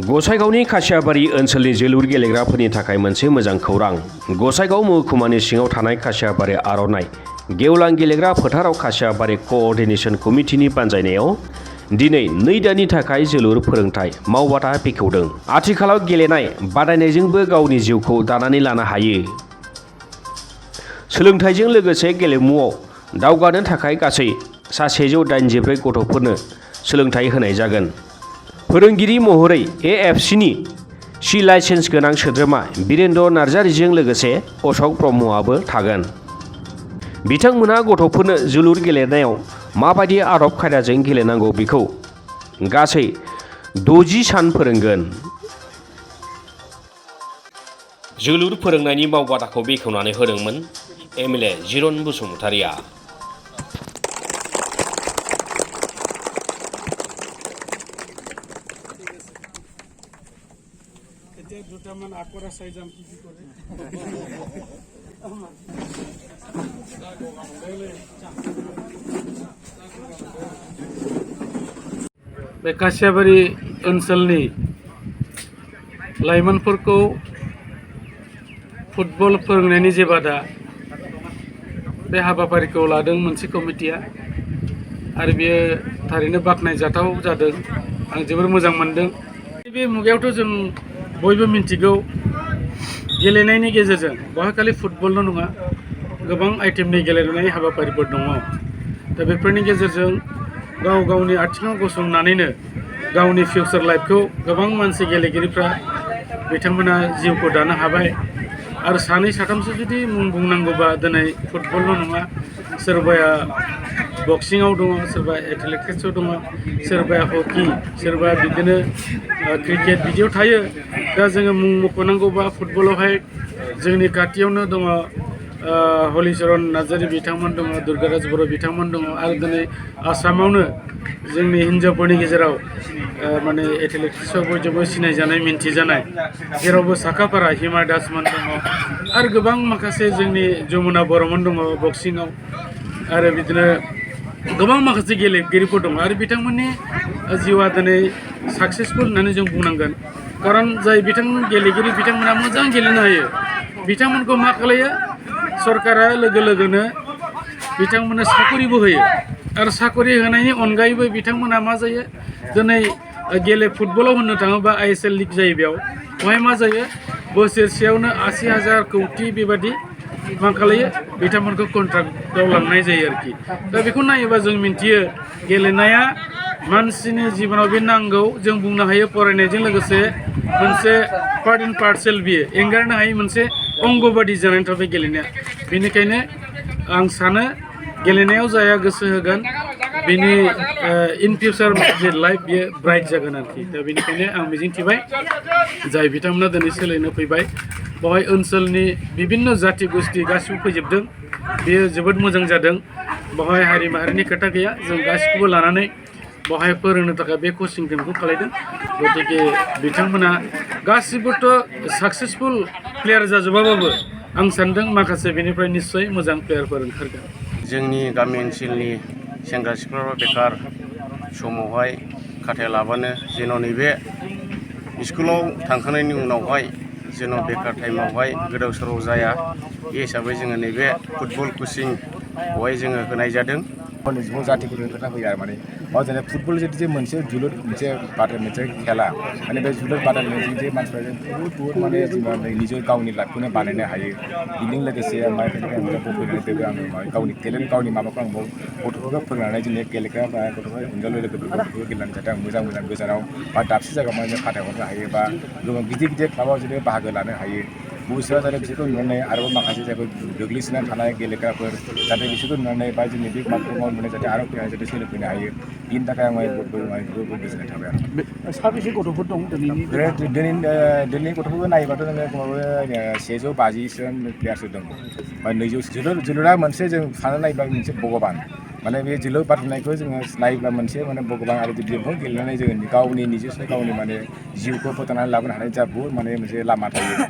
गसाइगावनि खासियाबारि ओनसोलनि जोलुर गेलेग्राफोरनि थाखाय मोनसे मोजां खौरां। गसाइगाव महकुमानि सिङाव थानाय खासियाबारि आर'नाइ गेवलां गेलेग्रा फोथाराव खासियाबारि क'अर्डिनेशन कमिटिनि बानजायनायाव दिनै 2 दाननि थाखाय जोलुर फोरोंथाय मावबादा बेखेवदों। आथिखालाव गेलेनाय बादायनायजोंबो गावनि जिउखौ दानानै लानो हायो। सोलोंथाइजों लोगोसे गेलेमुआव दावगानो थाखाय गासै 184 गथ'फोरनो सोलोंथाइ होनाय जागोन। फोरोंगिरि महरै AFCनि C लाइसेन्स गोनां सोद्रोमा बिरेन्द्र नार्जारिजों लोगोसे अशक ब्रह्मआबो थागोन। बिथांमोनहा गथ'फोरनो जोलुर गेलेनायाव माबायदि आदब खायदाजों गेलेनांगौ बेखौ गासै 60 सान फोरोंगोन। जोलुर फोरोंनायनि मावबादाखौ बेखेवनानै होदोंमोन MLA जिरन बसुमतारिया। দুটামান আকৰা চাই যাম কি কৰে बे खासियाबारि ओनसोलनि लाइमोनफोरखौ फुटबल फोरोंनायनि जे बादा बे हाबाफारिखौ लादों मोनसे कमिटिया आरो बेयो थारैनो बाख्नायजाथाव जादों। आं जोबोर मोजां मोनदों। बे मुगायावथ' जों बयबो मिन्थिगौ गेलेनायनि गेजेरजों बहा खालि फुटबलल' नङा गोबां आइटेमनि गेलेनाय हाबाफारिफोर दङ। दा बेफोरनि गेजेरजों गाव गावनि आथिङाव गसंनानैनो गावनि फिउचार लाइफखौ गोबां मानसि गेलेगिरिफ्रा बिथांमोना जिउखौ दानो हाबाय। आरो सानै साथामसो जुदि मुं बुंनांगौबा दिनै फुटबलल' नङा सोरबाया बक्सिंआव दङ, सोरबा एथलेटिक्सआव दङ, सोरबाया हकि, सोरबा बिदिनो क्रिकेट बिदियाव थायो। दा जोङो मुं मख'नांगौबा फुटबलावहाय जोंनि खाथियावनो दङ हलिचरन नार्जारि बिथांमोन दङ, दुर्गाराज बर' बिथांमोन दङ आरो दिनै आसामावनो जोंनि हिन्जावफोरनि गेजेराव माने एथलेटिक्सआव बयजोंबो सिनायजानाय मिन्थिजानाय जेरावबो साखाफारा हिमा दासमोन दङ आरो गोबां माखासे जोंनि जमुना बर'मोन दङ बक्सिंआव आरो बिदिनो गोबां माखासे गेलेगिरिफोर दङ आरो बिथांमोननि जिउआ दिनै साक्सेसफुल होननानै जों बुंनांगोन। खारन जाय बिथांमोन गेलेगिरि बिथांमोना मोजां गेलेनो हायो बिथांमोनखौ मा खालायो सरकारा लोगो लोगोनो बिथांमोननो साकरिबो होयो आरो साकरि होनायनि अनगायैबो बिथांमोना मा जायो दिनै फुटबलाव होननो थाङोबा ISL लिग जायो बेवहाय मा जायो बोसोरसेयावनो 80,000 कौटि बेबादि मा खालायो बिथांमोनखौ कन्ट्राक्टआव लांनाय जायो आरोखि। दा बेखौ नायोबा जों मिन्थियो गेलेनाया मानसिनि जिबनाव बे नांगौ। जों बुंनो हायो फरायनायजों लोगोसे मोनसे पार्ट एन्ड पार्सेल बियो एंगारनो हायै मोनसे अंग बादि जानानै थाबाय गेलेनाया। बेनिखायनो आं सानो गेलेनायाव जाया गोसो होगोन बिनि इन फिउचार जे लाइफ बियो ब्राइट जागोन आरोखि। दा बेनिखायनो आं मिजिंथिबाय जाय बिथांमोना दिनै सोलायनो फैबाय बेवहाय ओनसोलनि बिभिन्न जाथि गोष्ठी गासिबो फैजोबदों बेयो जोबोद मोजां जादों। बेवहाय हारि माहारिनि खोथा गैया जों गासिखौबो लानानै बेवहाय फोरोंनो थाखाय बे कचिं केम्पखौ खालायदों। गतिके बिथांमोना गासिबोथ' साक्सेसफुल प्लेयार जाजोबाबाबो आं सान्दों माखासे बेनिफ्राय निस्सय मोजां प्लेयारफोर ओंखारगोन। जोंनि गामि ओनसोलनि सेंग्रा सिख्लाफ्रा बेकार समावहाय खाथाया लाबानो जेन' नैबे स्कुलाव थांखांनायनि उनावहाय जेन' बेकार टाइमावहाय गोदाव सोराव जाया बे हिसाबै जोङो नैबे फुटबल कचिंखौहाय जोङो होनाय जादों। जुगाव जाथिफोरनि खोथा फैयो आरो माने जेरै फुटबल जे मोनसे जोलुर मोनसे खेला माने बे जोलुर बादायलायनायजों जे मानसिफ्रा बुहुत माने निजे गावनि लाइफखौनो बानायनो हायो। बेजों लोगोसे आङो गावनि टेलेन्ट गावनि माबाखौ आं गथ'फोरखौ फोरोंनानै जोंनि गेलेग्रा बा गथ'फोर हिनजाव लोगोफोरखौ गेलेनानै जाहाथे आं मोजां गोजानाव बा दाबसे जायगायाव माने फाथायहरनो हायो बा गोबां गिदिर क्लाबाव जुदि बाहागो लानो हायो। भबिष्यतआव जाहाथे बिसोरखौ नुनानै आरोबाव माखासे जायफोर गोग्लैसोनानै थानाय गेलेग्राफोर जाहाथे बिसोरखौ नुनानै बा जोंनि बे माबाखौ मावनानै जाहाथे आरो फैनानै जाहाथे सोलोंफैनो हायो। बिनि थाखाय आं गोजोननाय थाबाय आरो। साबेसे गथ'फोर दं दिनैनि गथ'फोरखौ नायोबाथ' जोङो खमावबो 150 प्लेयारसो दं। बा 200 जोलुरा मोनसे जों सानना नायोब्ला मोनसे भगबान माने बे जोलुर बादायनायखौ जोङो नायोब्ला मोनसे माने भगबान आरो बेखौ गेलेनानै जोङो गावनि निजेस्व गावनि माने जिउखौ फोथांनानै लाबोनो हानाय जा बुहुत माने मोनसे लामा थायो।